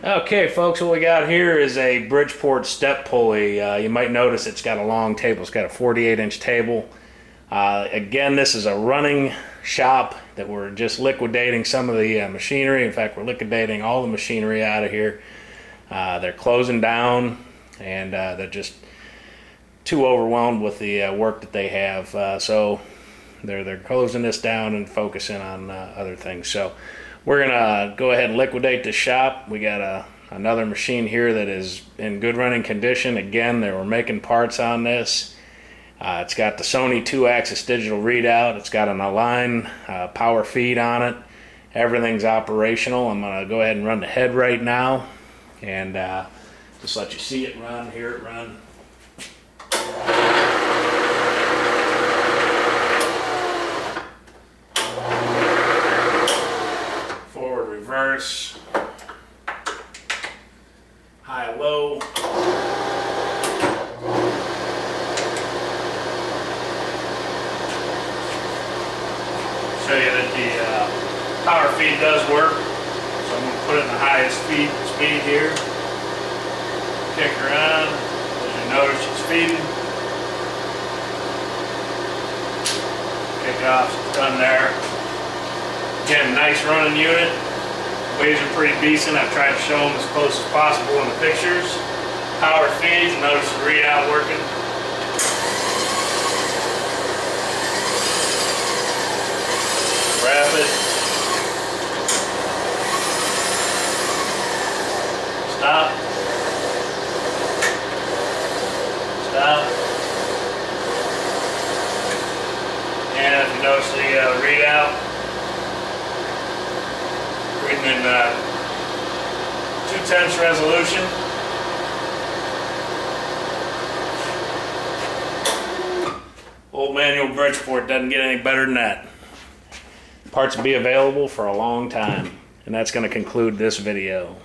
Okay, folks, what we got here is a Bridgport step pulley. You might notice it's got a long table. It's got a 48-inch table. Again, this is a running shop that we're just liquidating some of the machinery. In fact, we're liquidating all the machinery out of here. They're closing down, and they're just too overwhelmed with the work that they have. So they're closing this down and focusing on other things. So we're gonna go ahead and liquidate the shop. We got another machine here that is in good running condition. Again, they were making parts on this. It's got the Sony 2-axis digital readout. It's got an Align power feed on it. Everything's operational. I'm gonna go ahead and run the head right now and just let you see it run, hear it run. Forward, reverse, high, low. Show you that the power feed does work. So I'm going to put it in the highest speed here. Kick her on. As you notice, she's feeding. Kick off, it's done there. Again, nice running unit. Waves are pretty decent. I've tried to show them as close as possible in the pictures. Power feeds, notice the readout working. Rapid. Stop. Stop. And if you notice the readout, reading in 2/10 resolution. Old manual Bridgeport doesn't get any better than that. Parts will be available for a long time, and that's going to conclude this video.